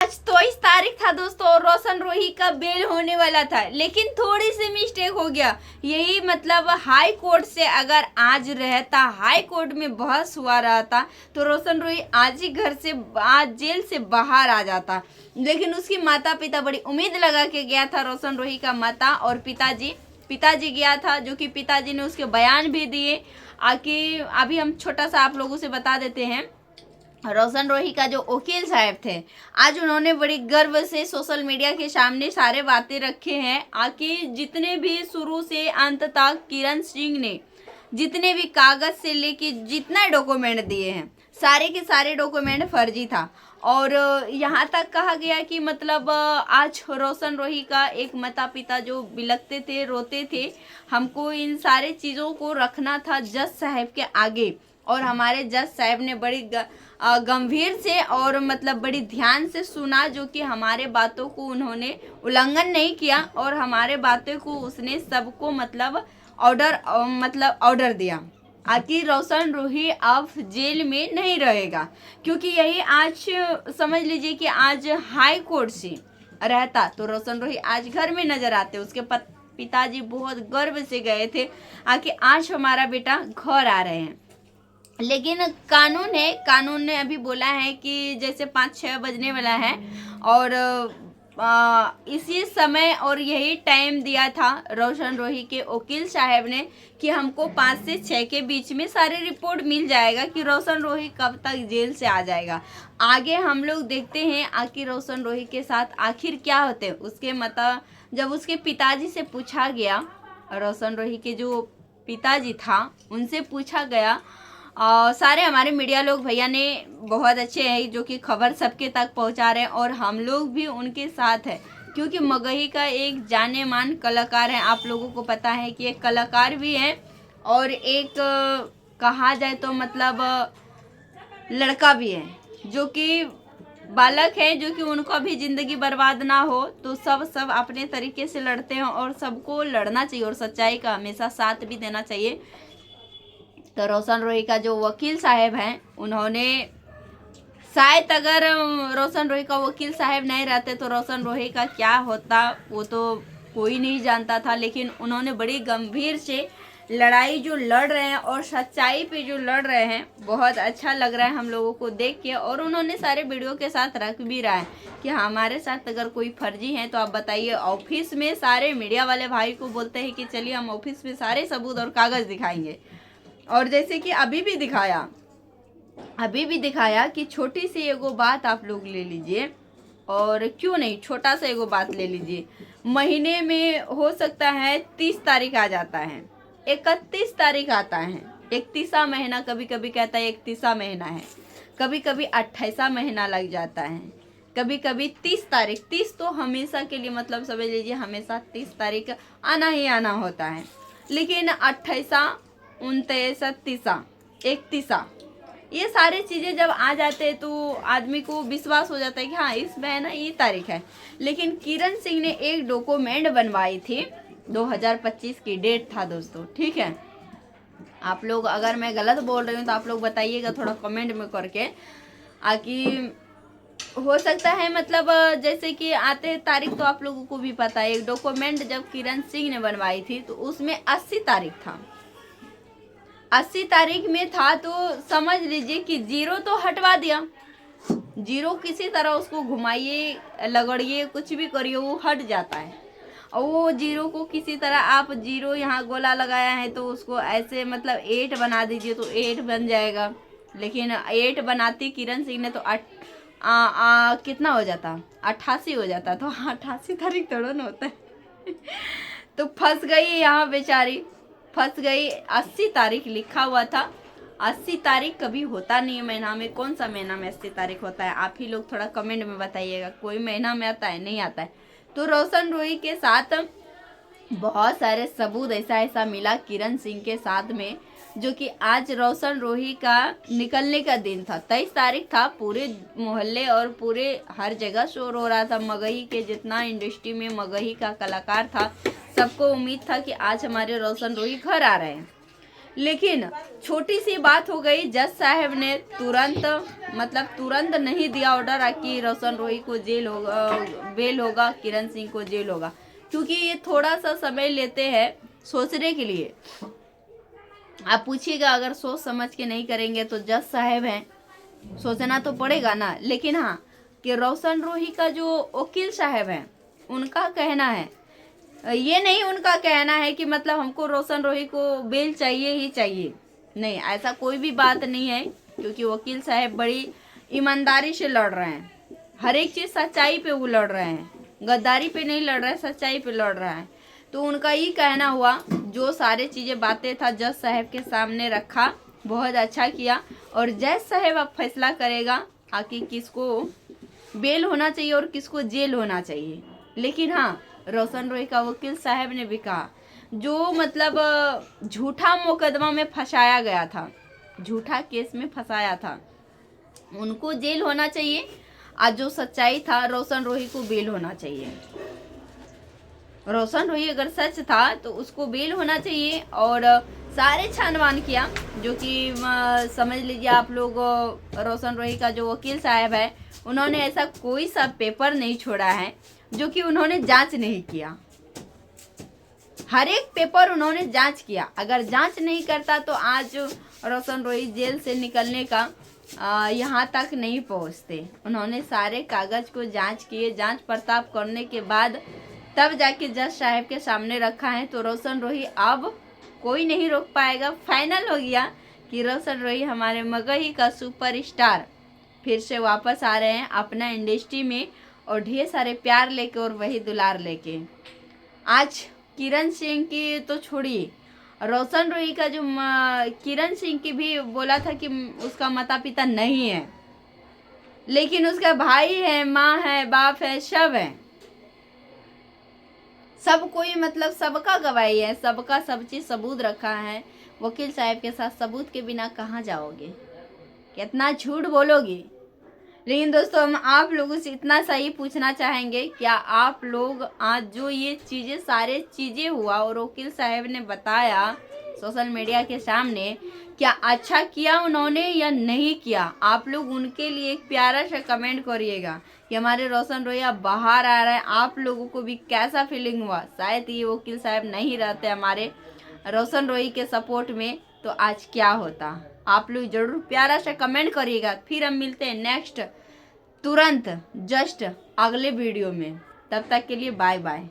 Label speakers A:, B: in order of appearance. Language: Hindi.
A: आज 23 तारीख था दोस्तों और रोशन रोही का बेल होने वाला था, लेकिन थोड़ी सी मिस्टेक हो गया। यही मतलब हाई कोर्ट से अगर आज रहता, हाई कोर्ट में बहस हुआ रहा था तो रोशन रोही आज ही घर से, आज जेल से बाहर आ जाता। लेकिन उसकी माता पिता बड़ी उम्मीद लगा के गया था, रोशन रोही का माता और पिताजी गया था, जो कि पिताजी ने उसके बयान भी दिए। आके अभी हम छोटा सा आप लोगों से बता देते हैं। रोशन रोही का जो वकील साहब थे, आज उन्होंने बड़ी गर्व से सोशल मीडिया के सामने सारे बातें रखे हैं। आके जितने भी शुरू से अंत तक किरण सिंह ने जितने भी कागज से लेके जितना डॉक्यूमेंट दिए हैं, सारे के सारे डॉक्यूमेंट फर्जी था। और यहाँ तक कहा गया कि मतलब आज रोशन रोही का एक माता पिता जो बिलखते थे, रोते थे, हमको इन सारे चीज़ों को रखना था जज साहब के आगे। और हमारे जज साहब ने बड़ी गंभीर से और मतलब बड़ी ध्यान से सुना, जो कि हमारे बातों को उन्होंने उल्लंघन नहीं किया और हमारे बातों को उसने सबको मतलब ऑर्डर दिया। आखिर रोशन रोही अब जेल में नहीं रहेगा, क्योंकि यही आज समझ लीजिए कि आज हाई कोर्ट से रहता तो रोशन रोही आज घर में नजर आते। उसके पिताजी बहुत गर्व से गए थे आखिर आज हमारा बेटा घर आ रहे हैं। लेकिन कानून ने अभी बोला है कि जैसे 5-6 बजने वाला है और इसी समय और यही टाइम दिया था रोशन रोही के वकील साहब ने कि हमको 5 से 6 के बीच में सारी रिपोर्ट मिल जाएगा कि रोशन रोही कब तक जेल से आ जाएगा। आगे हम लोग देखते हैं आखिर रोशन रोही के साथ आखिर क्या होते हैं। उसके मतलब जब उसके पिताजी से पूछा गया, रोशन रोही के जो पिताजी था उनसे पूछा गया, सारे हमारे मीडिया लोग भैया ने बहुत अच्छे हैं जो कि खबर सबके तक पहुंचा रहे हैं और हम लोग भी उनके साथ हैं, क्योंकि मगही का एक जाने मान कलाकार है। आप लोगों को पता है कि एक कलाकार भी है और एक कहा जाए तो मतलब लड़का भी है, जो कि बालक है, जो कि उनको भी ज़िंदगी बर्बाद ना हो तो सब अपने तरीके से लड़ते हैं और सबको लड़ना चाहिए और सच्चाई का हमेशा साथ भी देना चाहिए। तो रोशन रोही का जो वकील साहब हैं, उन्होंने शायद अगर रोशन रोही का वकील साहब नहीं रहते तो रोशन रोही का क्या होता वो तो कोई नहीं जानता था। लेकिन उन्होंने बड़ी गंभीर से लड़ाई जो लड़ रहे हैं और सच्चाई पे जो लड़ रहे हैं, बहुत अच्छा लग रहा है हम लोगों को देख के। और उन्होंने सारे वीडियो के साथ रख भी रहा है कि हमारे साथ अगर कोई फर्जी है तो आप बताइए। ऑफिस में सारे मीडिया वाले भाई को बोलते हैं कि चलिए हम ऑफिस में सारे सबूत और कागज़ दिखाएंगे। और जैसे कि अभी भी दिखाया कि छोटी सी एगो बात आप लोग ले लीजिए, और क्यों नहीं छोटा सा एगो बात ले लीजिए। महीने में हो सकता है 30 तारीख आ जाता है, 31 तारीख आता है, 31वां महीना, कभी कभी कहता है 31वां महीना है, कभी कभी 28वां महीना लग जाता है, कभी कभी 30 तारीख। 30 तो हमेशा के लिए मतलब समझ लीजिए हमेशा 30 तारीख आना ही आना होता है। लेकिन 28वां, 29वां, 30वां, 31वां, ये सारी चीज़ें जब आ जाते हैं तो आदमी को विश्वास हो जाता है कि हाँ इस महीना ये तारीख है। लेकिन किरण सिंह ने एक डॉक्यूमेंट बनवाई थी, 2025 की डेट था दोस्तों, ठीक है। आप लोग अगर मैं गलत बोल रही हूँ तो आप लोग बताइएगा थोड़ा कमेंट में करके। आकि हो सकता है मतलब जैसे कि आते तारीख तो आप लोगों को भी पता है। एक डॉक्यूमेंट जब किरण सिंह ने बनवाई थी तो उसमें 80 तारीख था, 80 तारीख में था तो समझ लीजिए कि 0 तो हटवा दिया। 0 किसी तरह उसको घुमाइए, लगड़िए, कुछ भी करिए वो हट जाता है। और वो 0 को किसी तरह आप 0 यहाँ गोला लगाया है तो उसको ऐसे मतलब 8 बना दीजिए तो 8 बन जाएगा। लेकिन 8 बनाती किरण सिंह ने तो कितना हो जाता, 88 हो जाता। तो 88 तारीख थोड़ा ना होता है तो फंस गई यहाँ बेचारी, फंस गई। 80 तारीख लिखा हुआ था, 80 तारीख कभी होता नहीं है महीना में। कौन सा महीना में 80 तारीख होता है? आप ही लोग थोड़ा कमेंट में बताइएगा, कोई महीना में आता है नहीं आता है। तो रोशन रोही के साथ बहुत सारे सबूत ऐसा मिला किरण सिंह के साथ में, जो कि आज रोशन रोही का निकलने का दिन था। 23 तारीख था, पूरे मोहल्ले और पूरे हर जगह शोर हो रहा था। मगही के जितना इंडस्ट्री में मगही का कलाकार था, सबको उम्मीद था कि आज हमारे रोशन रोही घर आ रहे हैं। लेकिन छोटी सी बात हो गई, जज साहब ने तुरंत नहीं दिया ऑर्डर कि रोशन रोही को जेल होगा, बेल होगा, किरण सिंह को जेल होगा, क्योंकि ये थोड़ा सा समय लेते हैं सोचने के लिए। आप पूछिएगा, अगर सोच समझ के नहीं करेंगे तो जज साहब हैं, सोचना तो पड़ेगा ना। लेकिन हाँ, कि रोशन रोही का जो वकील साहब हैं, उनका कहना है, ये नहीं उनका कहना है कि मतलब हमको रोशन रोही को बेल चाहिए ही चाहिए, नहीं, ऐसा कोई भी बात नहीं है। क्योंकि वकील साहब बड़ी ईमानदारी से लड़ रहे हैं, हर एक चीज़ सच्चाई पे वो लड़ रहे हैं, गद्दारी पे नहीं लड़ रहे, सच्चाई पे लड़ रहा है। तो उनका ये कहना हुआ, जो सारे चीज़ें बातें था जज साहब के सामने रखा, बहुत अच्छा किया। और जज साहब अब फैसला करेगा आखिर किसको बेल होना चाहिए और किसको जेल होना चाहिए। लेकिन हाँ, रोशन रोही का वकील साहब ने भी कहा, जो मतलब झूठा मुकदमा में फंसाया गया था, झूठा केस में फंसाया था, उनको जेल होना चाहिए। आज जो सच्चाई था, रोशन रोही को बेल होना चाहिए। रोशन रोही अगर सच था तो उसको बेल होना चाहिए। और सारे छानवान किया, जो कि समझ लीजिए आप लोग, रोशन रोही का जो वकील साहब है, उन्होंने ऐसा कोई सा पेपर नहीं छोड़ा है जो कि उन्होंने जांच नहीं किया। हर एक पेपर उन्होंने जांच किया। अगर जांच नहीं करता तो आज रोशन रोही जेल से निकलने का यहाँ तक नहीं पहुँचते। उन्होंने सारे कागज को जांच किए, जांच पड़ताल करने के बाद तब जाके जज साहब के सामने रखा है। तो रोशन रोही अब कोई नहीं रोक पाएगा। फाइनल हो गया कि रोशन रोही हमारे मगही का सुपरस्टार फिर से वापस आ रहे हैं अपना इंडस्ट्री में, और ढेर सारे प्यार लेके और वही दुलार लेके। आज किरण सिंह की तो छोड़िए, रोशन रोही का जो किरण सिंह की भी बोला था कि उसका माता पिता नहीं है, लेकिन उसका भाई है, माँ है, बाप है, सब है, सब कोई मतलब सबका गवाही है, सबका सब चीज सबूत रखा है। वकील साहब के साथ सबूत के बिना कहाँ जाओगे, कितना झूठ बोलोगे। लेकिन दोस्तों, हम आप लोगों से इतना सा ही पूछना चाहेंगे, क्या आप लोग आज जो ये चीज़ें सारे चीज़ें हुआ और वकील साहब ने बताया सोशल मीडिया के सामने, क्या अच्छा किया उन्होंने या नहीं किया? आप लोग उनके लिए एक प्यारा सा कमेंट करिएगा कि हमारे रोशन रोही अब बाहर आ रहा है, आप लोगों को भी कैसा फीलिंग हुआ। शायद ये वकील साहब नहीं रहते हमारे रोशन रोही के सपोर्ट में, तो आज क्या होता। आप लोग जरूर प्यारा सा कमेंट करिएगा। फिर हम मिलते हैं नेक्स्ट तुरंत जस्ट अगले वीडियो में। तब तक के लिए बाय बाय।